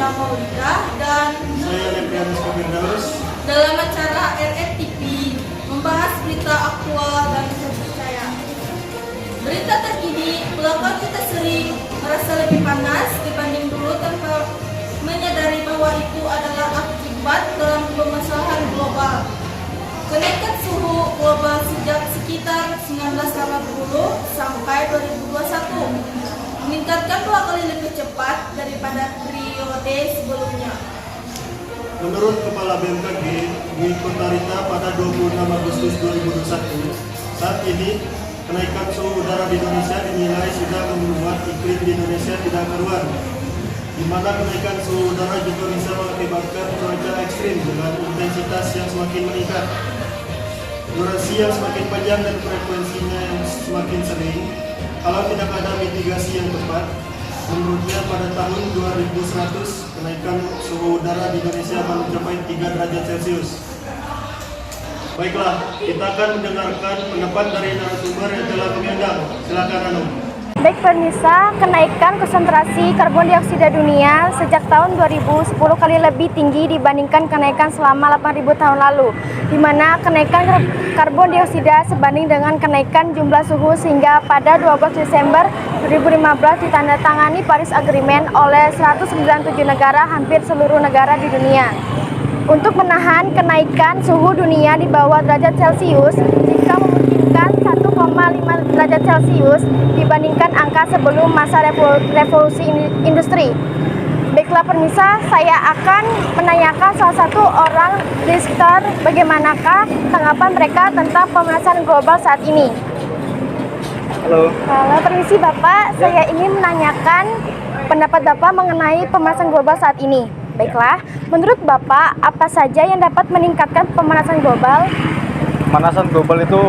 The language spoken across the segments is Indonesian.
Nabila Maulida dan Saya Lepianus Firdaus. dalam acara RRTV membahas berita aktual dan terpercaya. Berita terkini, belakangan kita sering merasa lebih panas dibanding dulu tanpa menyadari bahwa itu adalah akibat dalam permasalahan global. Kenaikan suhu global sejak sekitar 1980 sampai 2021 meningkatkan 2 kali lebih cepat daripada periode sebelumnya. Menurut Kepala BMKG Dwi Kotarita pada 26 Agustus 2021, saat ini kenaikan suhu udara di Indonesia dinilai sudah membuat iklim di Indonesia tidak karuan, di mana kenaikan suhu udara juga bisa mengakibatkan cuaca ekstrim dengan intensitas yang semakin meningkat, durasi yang semakin panjang dan frekuensinya yang semakin sering. Kalau tidak ada mitigasi yang tepat, menurutnya pada tahun 2100 kenaikan suhu udara di Indonesia akan mencapai 3 derajat Celcius. Baiklah, kita akan mendengarkan pendapat dari narasumber yang telah mengundang. Silakan Anu. Baik pemirsa, kenaikan konsentrasi karbon dioksida dunia sejak tahun 2010 kali lebih tinggi dibandingkan kenaikan selama 8.000 tahun lalu, di mana kenaikan karbon dioksida sebanding dengan kenaikan jumlah suhu sehingga pada 12 Desember 2015 ditandatangani Paris Agreement oleh 197 negara, hampir seluruh negara di dunia. Untuk menahan kenaikan suhu dunia di bawah derajat Celcius, jika memungkinkan 1,5 derajat Celcius dibandingkan angka sebelum masa revolusi industri. Baiklah pemirsa, saya akan menanyakan salah satu orang di sekitar bagaimanakah tanggapan mereka tentang pemanasan global saat ini. Halo. Halo, permisi Bapak, saya ingin menanyakan pendapat Bapak mengenai pemanasan global saat ini. Baiklah, menurut Bapak, apa saja yang dapat meningkatkan pemanasan global? Pemanasan global itu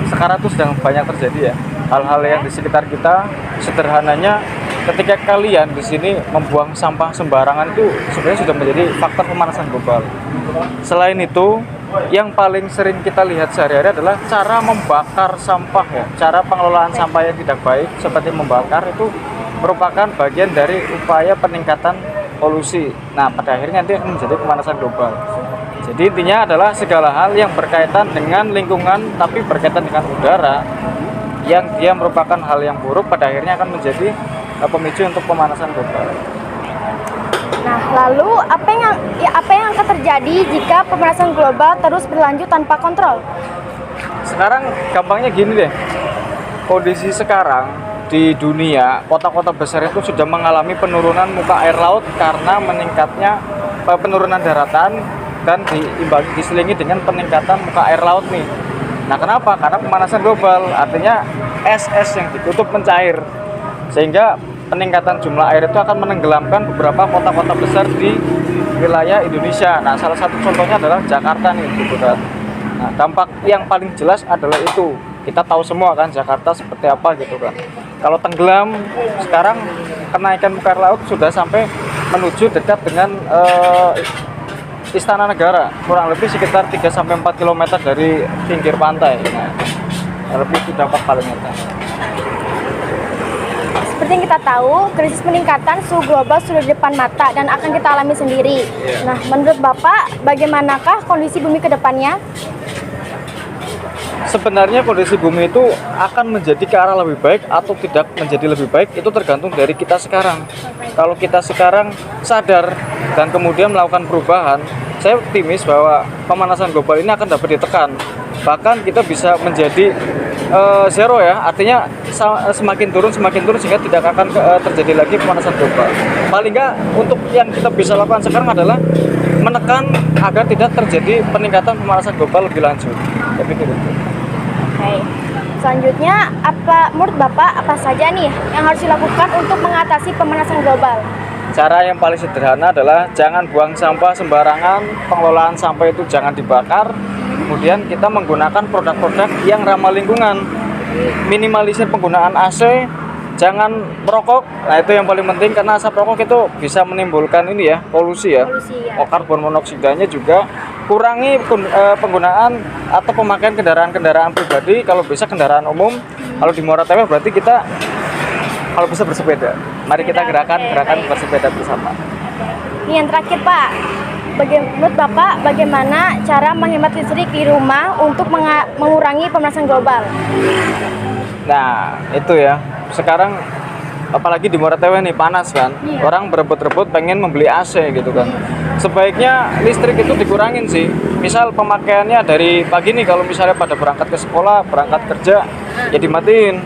sekarang tuh sedang banyak terjadi ya. Hal-hal yang di sekitar kita, sederhananya ketika kalian di sini membuang sampah sembarangan itu sebenarnya sudah menjadi faktor pemanasan global. Selain itu, yang paling sering kita lihat sehari-hari adalah cara membakar sampah ya. Cara pengelolaan sampah yang tidak baik seperti membakar itu merupakan bagian dari upaya peningkatan polusi. Nah, pada akhirnya nanti akan menjadi pemanasan global. Jadi intinya adalah segala hal yang berkaitan dengan lingkungan tapi berkaitan dengan udara yang dia merupakan hal yang buruk pada akhirnya akan menjadi pemicu untuk pemanasan global. Nah, lalu apa yang akan terjadi jika pemanasan global terus berlanjut tanpa kontrol? Sekarang gampangnya gini deh. Kondisi sekarang di dunia, kota-kota besar itu sudah mengalami penurunan muka air laut karena meningkatnya penurunan daratan dan diselingi dengan peningkatan muka air laut nih. Nah, kenapa? Karena pemanasan global, artinya es yang ditutup mencair, sehingga peningkatan jumlah air itu akan menenggelamkan beberapa kota-kota besar di wilayah Indonesia. Nah, salah satu contohnya adalah Jakarta nih, gitu kan. Nah, dampak yang paling jelas adalah itu. Kita tahu semua kan Jakarta seperti apa gitu kan. Kalau tenggelam, sekarang kenaikan muka air laut sudah sampai menuju dekat dengan Istana Negara, kurang lebih sekitar 3-4 km dari pinggir pantai. Nah, lebih itu dampak paling nyata. Seperti yang kita tahu, krisis peningkatan suhu global sudah di depan mata dan akan kita alami sendiri. Nah, menurut Bapak, bagaimanakah kondisi bumi ke depannya? Sebenarnya kondisi bumi itu akan menjadi ke arah lebih baik atau tidak menjadi lebih baik itu tergantung dari kita sekarang. Kalau kita sekarang sadar dan kemudian melakukan perubahan, saya optimis bahwa pemanasan global ini akan dapat ditekan. Bahkan kita bisa menjadi zero ya, artinya semakin turun sehingga tidak akan terjadi lagi pemanasan global. Paling nggak untuk yang kita bisa lakukan sekarang adalah menekan agar tidak terjadi peningkatan pemanasan global lebih lanjut. Saya pikir itu. Oke. Selanjutnya, menurut Bapak apa saja nih yang harus dilakukan untuk mengatasi pemanasan global? Cara yang paling sederhana adalah jangan buang sampah sembarangan, pengelolaan sampah itu jangan dibakar. Kemudian kita menggunakan produk-produk yang ramah lingkungan. Minimalisir penggunaan AC, jangan merokok. Nah, itu yang paling penting karena asap rokok itu bisa menimbulkan ini ya, polusi ya. Karbon monoksidanya juga. Kurangi penggunaan atau pemakaian kendaraan pribadi, kalau bisa kendaraan umum. Kalau di Muara Tewe berarti kita kalau bisa bersepeda. Mari kita gerakan bersepeda bersama. Ini yang terakhir Pak, menurut Bapak bagaimana cara menghemat listrik di rumah untuk mengurangi pemanasan global? Nah, itu ya. Sekarang apalagi di Muara Tewe nih panas kan. Iya. Orang berebut-rebut pengen membeli AC gitu kan. Sebaiknya listrik itu dikurangin sih. Misal pemakaiannya dari pagi nih kalau misalnya pada berangkat ke sekolah, berangkat kerja, ya dimatiin.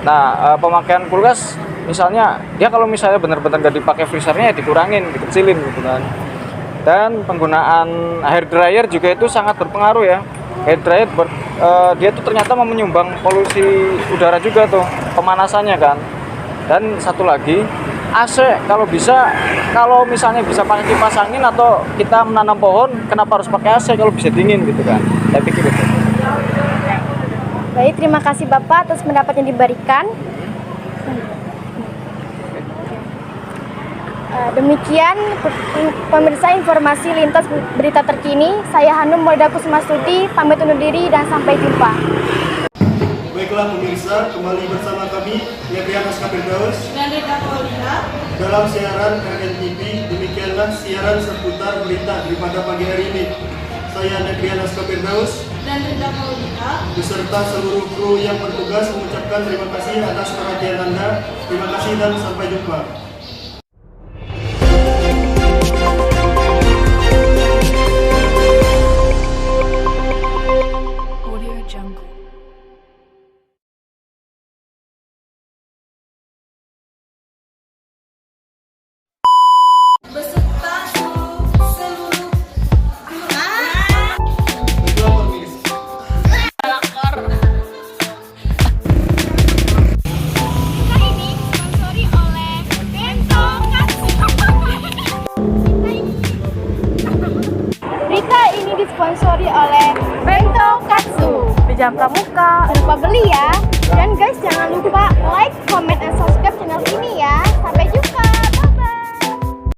Nah, pemakaian kulkas misalnya dia kalau misalnya benar-benar nggak dipakai freezernya ya dikurangin, dikecilin gitu kan. Dan penggunaan hair dryer juga itu sangat berpengaruh ya. Hair dryer dia tuh ternyata menyumbang polusi udara juga tuh, pemanasannya kan. Dan satu lagi, AC kalau bisa, kalau misalnya bisa pakai kipas angin atau kita menanam pohon, kenapa harus pakai AC kalau bisa dingin gitu kan? Saya pikir itu. Baik, terima kasih Bapak atas pendapat yang diberikan. Demikian pemirsa informasi lintas berita terkini. Saya Hanum Molda Kusmastudi, pamit undur diri dan sampai jumpa. Baiklah pemirsa, kembali bersama kami Nebrianas Kapirdaus Dan Rita Paulina. dalam siaran RNTV. Demikianlah siaran seputar berita daripada pagi hari ini. Saya Nebrianas Kapirdaus Dan Rita Paulina. beserta seluruh kru yang bertugas mengucapkan terima kasih atas perhatian Anda. Terima kasih dan sampai jumpa. Audio Jungle. Beserta seluruh Baiklah pemirsa. Ini disponsori oleh Bento Katsu. Berita ini disponsori oleh Bento Katsu. Di Jam Pramuka, jangan lupa beli ya. Dan guys, jangan lupa like, comment, dan subscribe channel ini ya. Sampai jumpa.